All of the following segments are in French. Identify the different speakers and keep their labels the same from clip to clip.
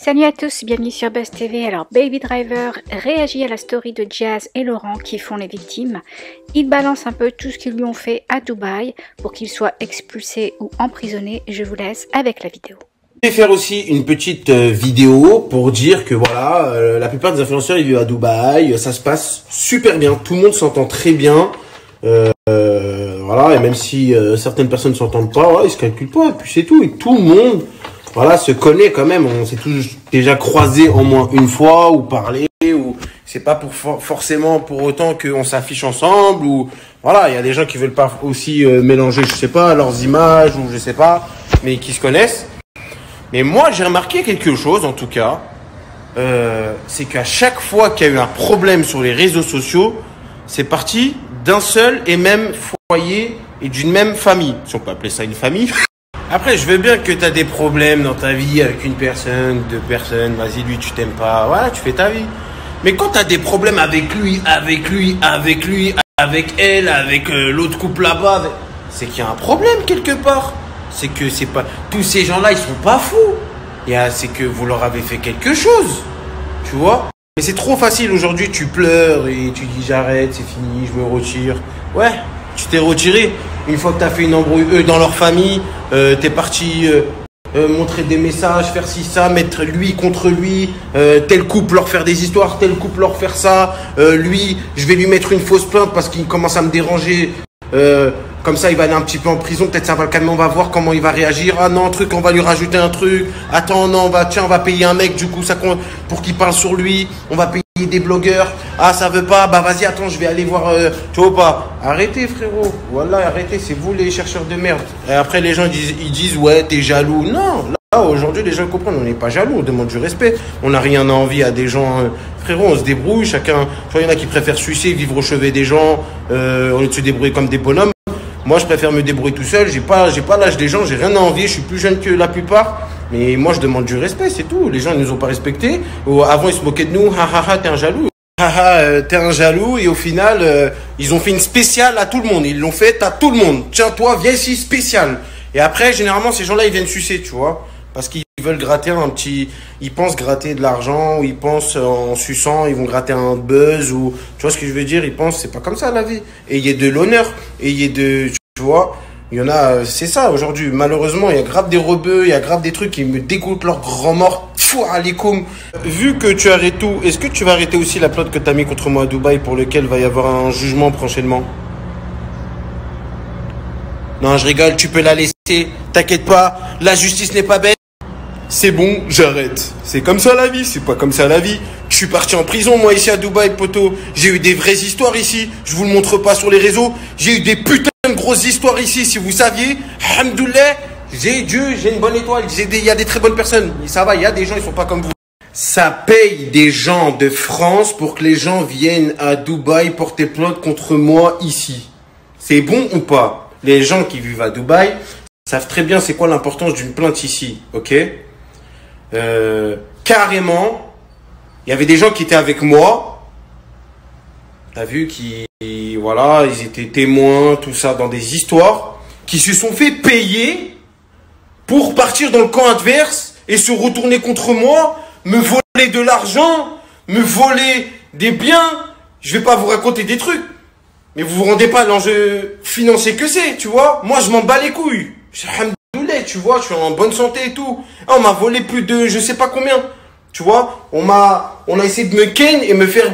Speaker 1: Salut à tous, bienvenue sur Buzz TV. Alors Baby Driver réagit à la story de Jazz et Laurent qui font les victimes. Il balance un peu tout ce qu'ils lui ont fait à Dubaï pour qu'il soit expulsé ou emprisonné. Je vous laisse avec la vidéo.
Speaker 2: Je vais faire aussi une petite vidéo pour dire que voilà, la plupart des influenceurs ils vivent à Dubaï, ça se passe super bien, tout le monde s'entend très bien. Voilà, et même si certaines personnes ne s'entendent pas, voilà, ils se calculent pas, et puis c'est tout, et tout le monde voilà, se connaît quand même, on s'est tous déjà croisés au moins une fois, ou parlé, ou c'est pas pour forcément pour autant qu'on s'affiche ensemble, ou voilà, il y a des gens qui veulent pas aussi mélanger, je sais pas, leurs images, ou je sais pas, mais qui se connaissent. Mais moi, j'ai remarqué quelque chose, en tout cas, c'est qu'à chaque fois qu'il y a eu un problème sur les réseaux sociaux, c'est parti d'un seul et même foyer et d'une même famille, si on peut appeler ça une famille. Après, je veux bien que tu as des problèmes dans ta vie avec une personne, deux personnes, vas-y, lui, tu t'aimes pas, voilà, tu fais ta vie. Mais quand tu as des problèmes avec lui, avec elle, avec l'autre couple là-bas, c'est qu'il y a un problème quelque part. C'est que c'est pas tous ces gens-là, ils sont pas fous. C'est que vous leur avez fait quelque chose, tu vois. Mais c'est trop facile aujourd'hui. Tu pleures et tu dis j'arrête, c'est fini, je me retire. Ouais, tu t'es retiré. Une fois que t'as fait une embrouille, eux dans leur famille, t'es parti montrer des messages, faire ci ça, mettre lui contre lui, tel couple leur faire des histoires, tel couple leur faire ça. Lui, je vais lui mettre une fausse plainte parce qu'il commence à me déranger. Comme ça, il va aller un petit peu en prison. Peut-être ça va le calmer. On va voir comment il va réagir. Ah non, on va lui rajouter un truc. Attends, non, on va payer un mec, du coup, ça compte pour qu'il parle sur lui. On va payer des blogueurs. Ah, ça veut pas. Bah, vas-y, attends, je vais aller voir, tu vois pas. Arrêtez, frérot. Voilà, arrêtez. C'est vous, les chercheurs de merde. Et après, les gens, ils disent, ouais, t'es jaloux. Non, là, aujourd'hui, les gens comprennent. On n'est pas jaloux. On demande du respect. On n'a rien à envier à des gens, frérot, on se débrouille. Chacun, tu vois, il y en a qui préfèrent sucer, vivre au chevet des gens, au lieu de se débrouiller comme des bonhommes. Moi, je préfère me débrouiller tout seul. J'ai pas l'âge des gens. J'ai rien à envier. Je suis plus jeune que la plupart. Mais moi, je demande du respect, c'est tout. Les gens, ils nous ont pas respectés. Avant, ils se moquaient de nous. Ha ha ha, t'es un jaloux. Ha ha, t'es un jaloux. Et au final, ils ont fait une spéciale à tout le monde. Ils l'ont fait à tout le monde. Tiens, toi, viens ici, spécial. Et après, généralement, ces gens-là, ils viennent sucer, tu vois. Parce qu'ils veulent gratter un petit... Ils pensent gratter de l'argent, ou ils pensent en suçant, ils vont gratter un buzz, ou... Tu vois ce que je veux dire? Ils pensent, c'est pas comme ça la vie. Et il y a de l'honneur, et il y a de... Tu vois? Il y en a... C'est ça, aujourd'hui. Malheureusement, il y a grave des rebeux, il y a grave des trucs qui me dégoûtent leur grand mort. Pfou, alikoum. Vu que tu arrêtes tout, est-ce que tu vas arrêter aussi la plainte que tu as mis contre moi à Dubaï, pour lequel va y avoir un jugement prochainement? Non, je rigole, tu peux la laisser. T'inquiète pas, la justice n'est pas bête. C'est bon, j'arrête. C'est comme ça la vie, c'est pas comme ça la vie. Je suis parti en prison, moi, ici à Dubaï, poteau. J'ai eu des vraies histoires ici. Je vous le montre pas sur les réseaux. J'ai eu des putains de grosses histoires ici, si vous saviez. Alhamdoulilah, j'ai une bonne étoile. Il y a des très bonnes personnes. Ça va, il y a des gens, ils sont pas comme vous. Ça paye des gens de France pour que les gens viennent à Dubaï porter plainte contre moi ici. C'est bon ou pas? Les gens qui vivent à Dubaï savent très bien c'est quoi l'importance d'une plainte ici, ok? Carrément, il y avait des gens qui étaient avec moi, t'as vu, voilà, ils étaient témoins, tout ça, dans des histoires, qui se sont fait payer pour partir dans le camp adverse et se retourner contre moi, me voler de l'argent, me voler des biens. Je vais pas vous raconter des trucs, mais vous vous rendez pas l'enjeu financier que c'est, tu vois. Moi, je m'en bats les couilles. Tu vois, je suis en bonne santé et tout. Ah, on m'a volé plus de je sais pas combien. Tu vois, on a essayé de me ken et me faire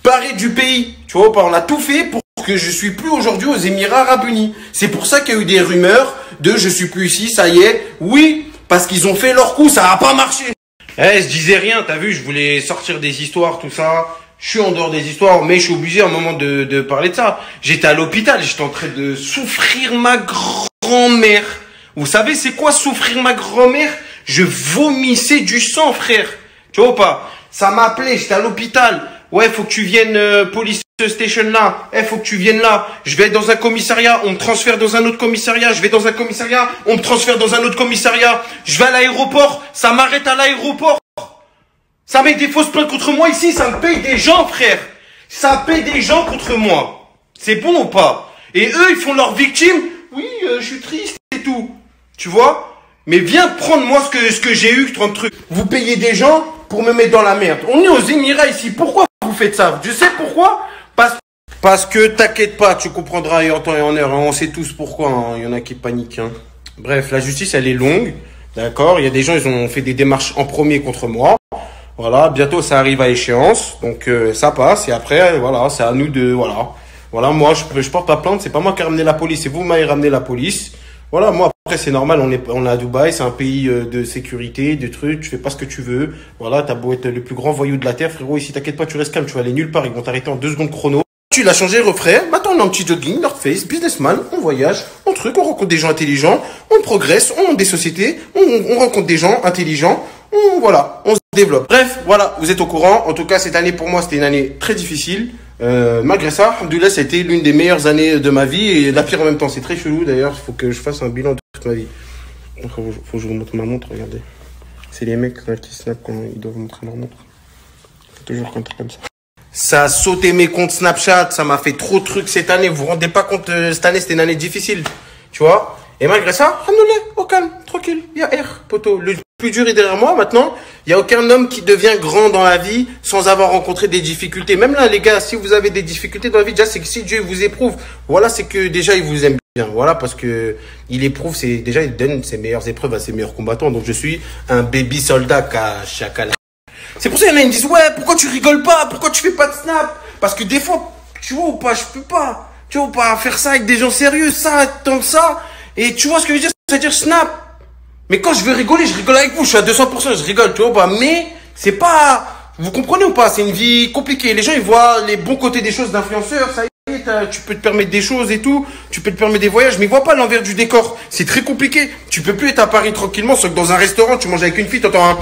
Speaker 2: barrer du pays. Tu vois, on a tout fait pour que je suis plus aujourd'hui aux Émirats Arabes Unis. C'est pour ça qu'il y a eu des rumeurs de je suis plus ici, ça y est. Oui, parce qu'ils ont fait leur coup, ça a pas marché. Je disais rien, t'as vu, je voulais sortir des histoires, tout ça. Je suis en dehors des histoires, mais je suis obligé à un moment de parler de ça. J'étais à l'hôpital, j'étais en train de souffrir ma grand-mère. Vous savez, c'est quoi souffrir ma grand-mère? Je vomissais du sang, frère. Tu vois ou pas? Ça m'a appelé, j'étais à l'hôpital. Ouais, faut que tu viennes police station là. Faut que tu viennes là. Je vais dans un commissariat, on me transfère dans un autre commissariat. Je vais dans un commissariat, on me transfère dans un autre commissariat. Je vais à l'aéroport, ça m'arrête à l'aéroport. Ça met des fausses plaintes contre moi ici, ça me paye des gens, frère. Ça paye des gens contre moi. C'est bon ou pas? Et eux, ils font leurs victimes. Oui, je suis triste et tout. Tu vois? Mais viens prendre moi ce que j'ai eu, 30 trucs. Vous payez des gens pour me mettre dans la merde. On est aux Émirats ici. Pourquoi vous faites ça? Je sais pourquoi. Parce que t'inquiète pas, tu comprendras en temps et en heure. Hein. On sait tous pourquoi. Hein. Il y en a qui paniquent. Hein. Bref, la justice, elle est longue. D'accord? Il y a des gens, ils ont fait des démarches en premier contre moi. Voilà, bientôt ça arrive à échéance. Donc ça passe. Et après, voilà, c'est à nous de... Voilà, moi, je porte la plainte. C'est pas moi qui ai ramené la police. C'est vous qui m'avez ramené la police. Voilà, moi, après, c'est normal. On est à Dubaï. C'est un pays de sécurité, de trucs. Tu fais pas ce que tu veux. Voilà, t'as beau être le plus grand voyou de la Terre. Frérot, ici, t'inquiète pas, tu restes calme. Tu vas aller nulle part. Ils vont t'arrêter en 2 secondes chrono. Tu l'as changé, refrais. Maintenant, on a un petit jogging, North Face, businessman. On voyage, on rencontre des gens intelligents. On progresse, on monte des sociétés. On rencontre des gens intelligents. On se développe. Bref, voilà, vous êtes au courant. En tout cas, cette année, pour moi, c'était une année très difficile. Malgré ça, alhamdoulilah, ça a été l'une des meilleures années de ma vie et la pire en même temps. C'est très chelou d'ailleurs. Il faut que je fasse un bilan de toute ma vie. Faut que je vous montre ma montre, regardez. C'est les mecs qui snap quand ils doivent montrer leur montre. Faut toujours compter comme ça. Ça a sauté mes comptes Snapchat. Ça m'a fait trop de trucs cette année. Vous vous rendez pas compte, cette année, c'était une année difficile. Tu vois? Et malgré ça, alhamdoulilah, au calme, tranquille. Il y a air, poteau. Le plus dur est derrière moi. Maintenant, il y a aucun homme qui devient grand dans la vie sans avoir rencontré des difficultés. Même là, les gars, si vous avez des difficultés dans la vie, déjà, c'est que si Dieu vous éprouve, voilà, c'est que déjà, il vous aime bien. Voilà, parce que il éprouve, déjà, il donne ses meilleures épreuves à ses meilleurs combattants. Donc, je suis un baby soldat à Chakala. C'est pour ça qu'il y en a qui me disent, ouais, pourquoi tu rigoles pas? Pourquoi tu fais pas de snap? Parce que des fois, tu vois ou pas, je peux pas. Tu vois ou pas, faire ça avec des gens sérieux, ça, tant que ça. Et tu vois ce que je veux dire? C'est-à-dire snap. Mais quand je veux rigoler, je rigole avec vous. Je suis à 200%, je rigole, tu vois ou pas. Mais c'est pas... Vous comprenez ou pas? C'est une vie compliquée. Les gens, ils voient les bons côtés des choses d'influenceurs. Ça y est, tu peux te permettre des choses et tout. Tu peux te permettre des voyages, mais ils voient pas l'envers du décor. C'est très compliqué. Tu peux plus être à Paris tranquillement, sauf que dans un restaurant, tu manges avec une fille, t'entends un...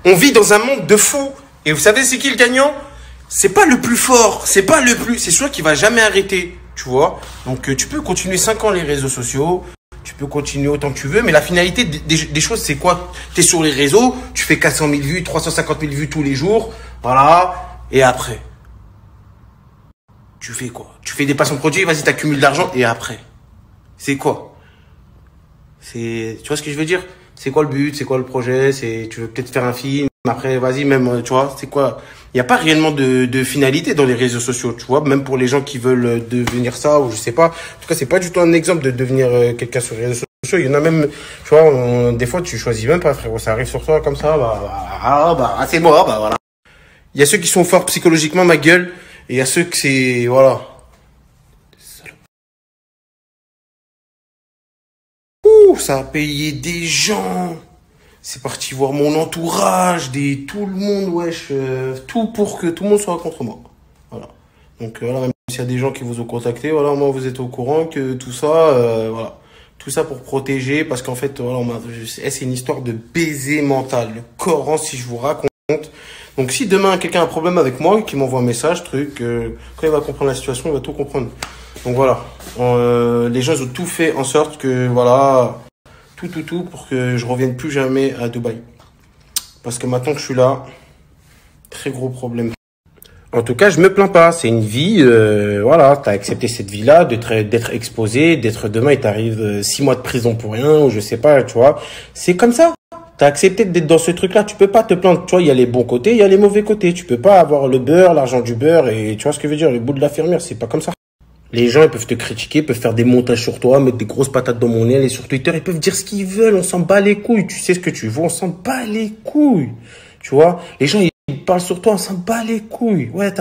Speaker 2: On vit dans un monde de fous. Et vous savez c'est qui le gagnant? C'est pas le plus fort, c'est pas le plus... C'est celui qui va jamais arrêter, tu vois. Donc tu peux continuer 5 ans les réseaux sociaux, tu peux continuer autant que tu veux, mais la finalité des choses, c'est quoi? Tu es sur les réseaux, tu fais 400 000 vues, 350 000 vues tous les jours, voilà. Et après, tu fais quoi? Tu fais des placements de produits, vas-y, t'accumules de l'argent, et après, c'est quoi? Tu vois ce que je veux dire? C'est quoi le but? C'est quoi le projet? Tu veux peut-être faire un film. Après, vas-y, même, tu vois, c'est quoi? Il n'y a pas réellement de finalité dans les réseaux sociaux, tu vois, même pour les gens qui veulent devenir ça, ou je sais pas. En tout cas, c'est pas du tout un exemple de devenir quelqu'un sur les réseaux sociaux. Il y en a même, tu vois, des fois, tu choisis même pas, frérot. Ça arrive sur toi comme ça, c'est mort, voilà. Il y a ceux qui sont forts psychologiquement, ma gueule, et il y a ceux que c'est, voilà. Ça a payé des gens. C'est parti voir mon entourage, tout le monde, wesh. Tout pour que tout le monde soit contre moi. Voilà. Donc voilà, même s'il y a des gens qui vous ont contacté, voilà, moi vous êtes au courant que tout ça, voilà. Tout ça pour protéger, parce qu'en fait, voilà, c'est une histoire de baiser mental. Le Coran, si je vous raconte. Donc si demain quelqu'un a un problème avec moi, qu'il m'envoie un message, quand il va comprendre la situation, il va tout comprendre. Donc voilà, les gens ont tout fait en sorte que, voilà, tout pour que je revienne plus jamais à Dubaï. Parce que maintenant que je suis là, très gros problème. En tout cas, je me plains pas. C'est une vie, voilà, t'as accepté cette vie-là, d'être exposé, demain, il t'arrive 6 mois de prison pour rien, ou je sais pas, tu vois. C'est comme ça. T'as accepté d'être dans ce truc-là, tu peux pas te plaindre. Tu vois, il y a les bons côtés, il y a les mauvais côtés. Tu peux pas avoir le beurre, l'argent du beurre, et tu vois ce que je veux dire, le bout de la fermière, c'est pas comme ça. Les gens, ils peuvent te critiquer, peuvent faire des montages sur toi, mettre des grosses patates dans mon nez, aller sur Twitter, ils peuvent dire ce qu'ils veulent, on s'en bat les couilles. Tu sais ce que tu veux, on s'en bat les couilles. Tu vois, les gens, ils parlent sur toi, on s'en bat les couilles. Ouais,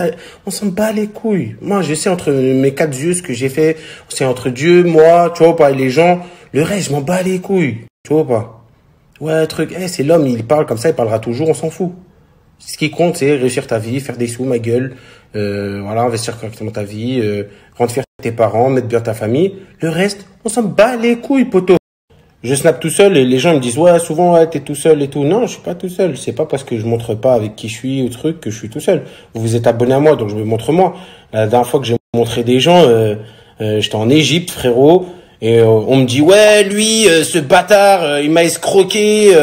Speaker 2: on s'en bat les couilles. Moi, je sais entre mes 4 yeux ce que j'ai fait, c'est entre Dieu, moi, tu vois pas, les gens, le reste, je m'en bats les couilles. Tu vois pas? Ouais, c'est l'homme, il parle comme ça, il parlera toujours, on s'en fout. Ce qui compte, c'est réussir ta vie, faire des sous, ma gueule, voilà, investir correctement ta vie, rendre fier tes parents, mettre bien ta famille. Le reste, on s'en bat les couilles, poteau. Je snap tout seul et les gens me disent, ouais, souvent, ouais, t'es tout seul et tout. Non, je suis pas tout seul. C'est pas parce que je montre pas avec qui je suis ou truc que je suis tout seul. Vous vous êtes abonné à moi, donc je me montre moi. La dernière fois que j'ai montré des gens, j'étais en Égypte, frérot. Et on me dit, ouais, lui, ce bâtard, il m'a escroqué,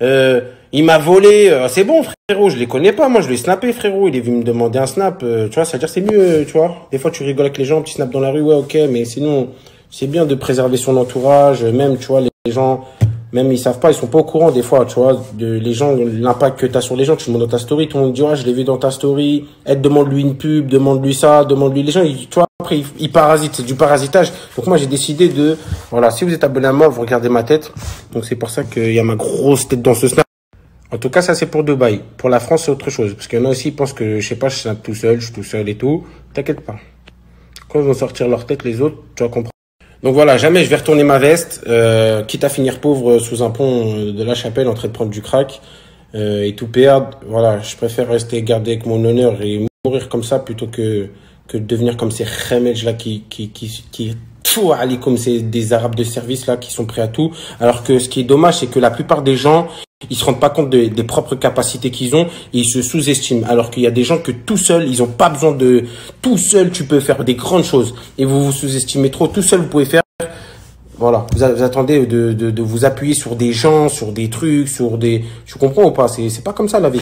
Speaker 2: il m'a volé. C'est bon, frérot, je les connais pas. Moi, je l'ai snappé, frérot. Il est venu me demander un snap. Tu vois, c'est-à-dire c'est mieux, tu vois. Des fois, tu rigoles avec les gens, tu snaps dans la rue, ouais, ok, mais sinon, c'est bien de préserver son entourage, même, tu vois, les gens, même ils savent pas, ils sont pas au courant des fois, tu vois, les gens, l'impact que tu as sur les gens, tu le montres dans ta story, tout le monde dit, je l'ai vu dans ta story, demande-lui une pub, demande-lui ça, demande-lui les gens, tu vois, après, ils parasitent, c'est du parasitage. Donc moi, j'ai décidé de, voilà, si vous êtes abonné à moi, vous regardez ma tête, donc c'est pour ça qu'il y a ma grosse tête dans ce snap. En tout cas, ça, c'est pour Dubaï. Pour la France, c'est autre chose. Parce qu'il y en a aussi qui pensent que, je sais pas, je snap tout seul, je suis tout seul et tout. T'inquiète pas. Quand ils vont sortir leur tête, les autres, tu vas comprendre. Donc voilà, jamais je vais retourner ma veste, quitte à finir pauvre sous un pont de la Chapelle en train de prendre du crack et tout perdre. Voilà, je préfère rester gardé avec mon honneur et mourir comme ça plutôt que de devenir comme ces remèdes là qui tout aller comme c'est des Arabes de service là qui sont prêts à tout. Alors que ce qui est dommage, c'est que la plupart des gens, ils se rendent pas compte des propres capacités qu'ils ont et ils se sous-estiment. Alors qu'il y a des gens que tout seul, ils ont pas besoin de, tout seul, tu peux faire des grandes choses et vous vous sous-estimez trop. Tout seul, vous pouvez faire, voilà. Vous attendez de vous appuyer sur des gens, sur des trucs, sur des, tu comprends ou pas? C'est pas comme ça la vie.